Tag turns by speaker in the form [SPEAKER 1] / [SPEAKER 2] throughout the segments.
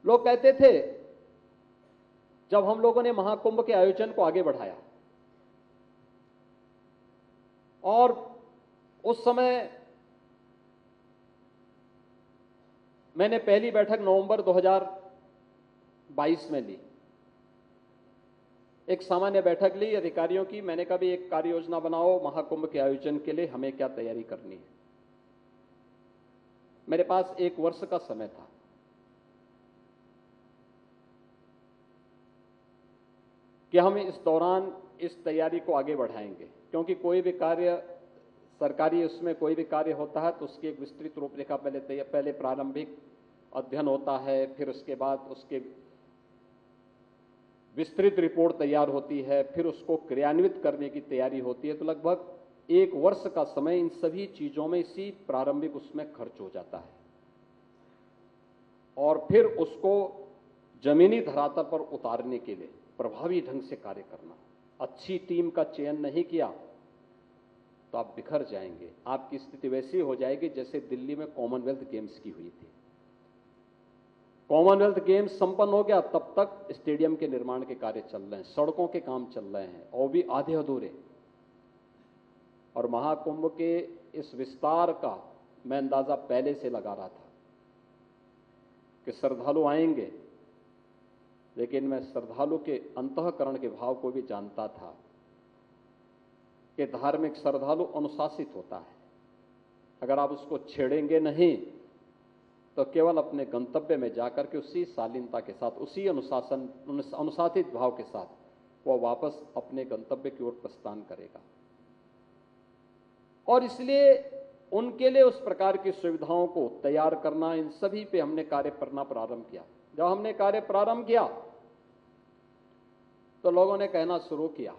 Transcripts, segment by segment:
[SPEAKER 1] लोग कहते थे, जब हम लोगों ने महाकुंभ के आयोजन को आगे बढ़ाया और उस समय मैंने पहली बैठक नवंबर 2022 में ली, एक सामान्य बैठक ली अधिकारियों की। मैंने कहा भी एक कार्य योजना बनाओ महाकुंभ के आयोजन के लिए, हमें क्या तैयारी करनी है। मेरे पास 1 वर्ष का समय था। कि हम इस दौरान इस तैयारी को आगे बढ़ाएंगे, क्योंकि कोई भी कार्य सरकारी, उसमें कोई भी कार्य होता है तो उसकी एक विस्तृत रूपरेखा पहले प्रारंभिक अध्ययन होता है, फिर उसके बाद उसके विस्तृत रिपोर्ट तैयार होती है, फिर उसको क्रियान्वित करने की तैयारी होती है। तो लगभग 1 वर्ष का समय इन सभी चीजों में, इसी प्रारंभिक उसमें खर्च हो जाता है और फिर उसको जमीनी धरातल पर उतारने के लिए प्रभावी ढंग से कार्य करना। अच्छी टीम का चयन नहीं किया तो आप बिखर जाएंगे। आपकी स्थिति वैसी हो जाएगी जैसे दिल्ली में कॉमनवेल्थ गेम्स की हुई थी। कॉमनवेल्थ गेम्स संपन्न हो गया, तब तक स्टेडियम के निर्माण के कार्य चल रहे हैं, सड़कों के काम चल रहे हैं, और भी आधे अधूरे। और महाकुंभ के इस विस्तार का मैं अंदाजा पहले से लगा रहा था कि श्रद्धालु आएंगे, लेकिन मैं श्रद्धालु के अंतःकरण के भाव को भी जानता था कि धार्मिक श्रद्धालु अनुशासित होता है। अगर आप उसको छेड़ेंगे नहीं तो केवल अपने गंतव्य में जाकर के उसी शालीनता के साथ, उसी अनुशासित भाव के साथ वह वापस अपने गंतव्य की ओर प्रस्थान करेगा। और इसलिए उनके लिए उस प्रकार की सुविधाओं को तैयार करना, इन सभी पे हमने कार्य करना प्रारंभ किया। जब हमने कार्य प्रारंभ किया तो लोगों ने कहना शुरू किया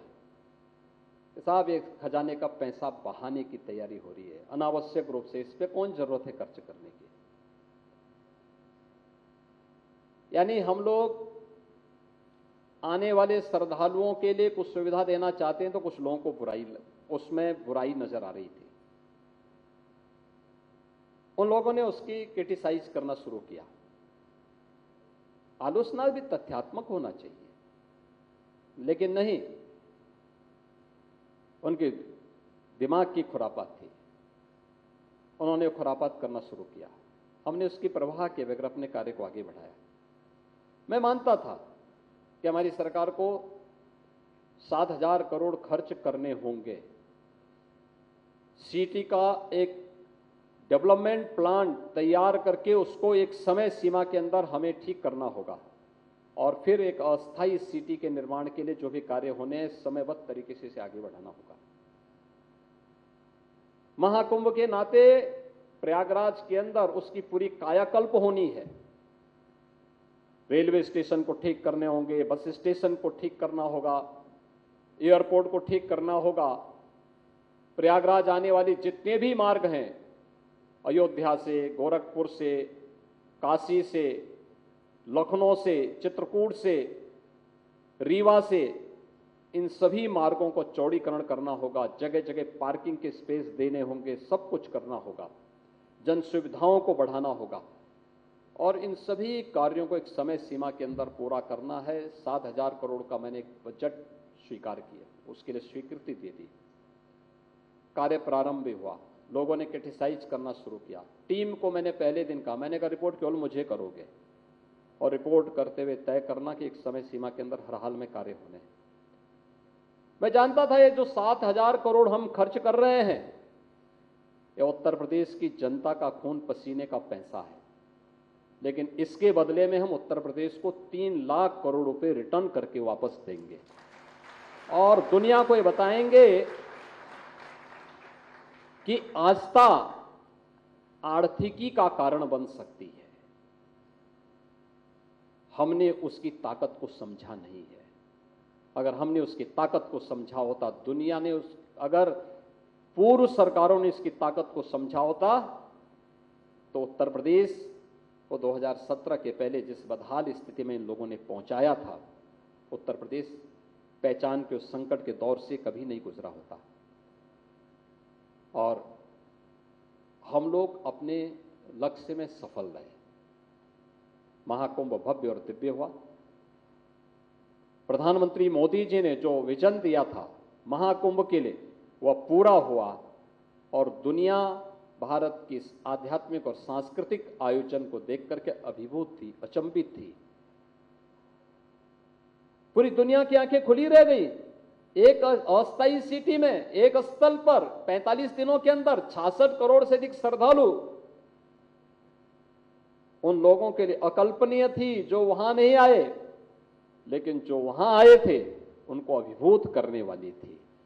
[SPEAKER 1] कि साहब ये खजाने का पैसा बहाने की तैयारी हो रही है, अनावश्यक रूप से इस पे कौन जरूरत है खर्च करने की। यानी हम लोग आने वाले श्रद्धालुओं के लिए कुछ सुविधा देना चाहते हैं तो कुछ लोगों को उसमें बुराई नजर आ रही थी। उन लोगों ने उसकी क्रिटिसाइज करना शुरू किया। आलोचना भी तथ्यात्मक होना चाहिए, लेकिन नहीं, उनके दिमाग की खुरापात थी। उन्होंने खुरापात करना शुरू किया। हमने उसकी परवाह किए बगैर अपने कार्य को आगे बढ़ाया। मैं मानता था कि हमारी सरकार को 7,000 करोड़ खर्च करने होंगे। सिटी का एक डेवलपमेंट प्लान तैयार करके उसको एक समय सीमा के अंदर हमें ठीक करना होगा और फिर एक अस्थायी सिटी के निर्माण के लिए जो भी कार्य होने हैं समयबद्ध तरीके से इसे आगे बढ़ाना होगा। महाकुंभ के नाते प्रयागराज के अंदर उसकी पूरी कायाकल्प होनी है। रेलवे स्टेशन को ठीक करने होंगे, बस स्टेशन को ठीक करना होगा, एयरपोर्ट को ठीक करना होगा। प्रयागराज आने वाली जितने भी मार्ग हैं, अयोध्या से, गोरखपुर से, काशी से, लखनऊ से, चित्रकूट से, रीवा से, इन सभी मार्गों को चौड़ीकरण करना होगा। जगह जगह पार्किंग के स्पेस देने होंगे, सब कुछ करना होगा, जन सुविधाओं को बढ़ाना होगा और इन सभी कार्यों को एक समय सीमा के अंदर पूरा करना है। 7,000 करोड़ का मैंने एक बजट स्वीकार किया, उसके लिए स्वीकृति दे दी। कार्य प्रारंभ भी हुआ। लोगों ने क्रिटिसाइज करना शुरू किया। टीम को मैंने पहले दिन कहा, मैंने कहा रिपोर्ट केवल मुझे करोगे और रिपोर्ट करते हुए तय करना कि एक समय सीमा के अंदर हर हाल में कार्य होने हैं। मैं जानता था ये जो 7,000 करोड़ हम खर्च कर रहे हैं, ये उत्तर प्रदेश की जनता का खून पसीने का पैसा है, लेकिन इसके बदले में हम उत्तर प्रदेश को 3 लाख करोड़ रुपए रिटर्न करके वापस देंगे और दुनिया को ये बताएंगे कि आस्था आर्थिकी का कारण बन सकती है। हमने उसकी ताकत को समझा नहीं है। अगर हमने उसकी ताकत को समझा होता, दुनिया ने अगर पूर्व सरकारों ने इसकी ताकत को समझा होता तो उत्तर प्रदेश को 2017 के पहले जिस बदहाल स्थिति में इन लोगों ने पहुंचाया था, उत्तर प्रदेश पहचान के उस संकट के दौर से कभी नहीं गुजरा होता। और हम लोग अपने लक्ष्य में सफल रहे। महाकुंभ भव्य और दिव्य हुआ। प्रधानमंत्री मोदी जी ने जो विजन दिया था महाकुंभ के लिए वह पूरा हुआ और दुनिया भारत की इस आध्यात्मिक और सांस्कृतिक आयोजन को देख करके अभिभूत थी, अचंभित थी। पूरी दुनिया की आंखें खुली रह गई। एक अस्थायी सिटी में एक स्थल पर 45 दिनों के अंदर 66 करोड़ से अधिक श्रद्धालु, उन लोगों के लिए अकल्पनीय थी जो वहां नहीं आए, लेकिन जो वहां आए थे उनको अभिभूत करने वाली थी।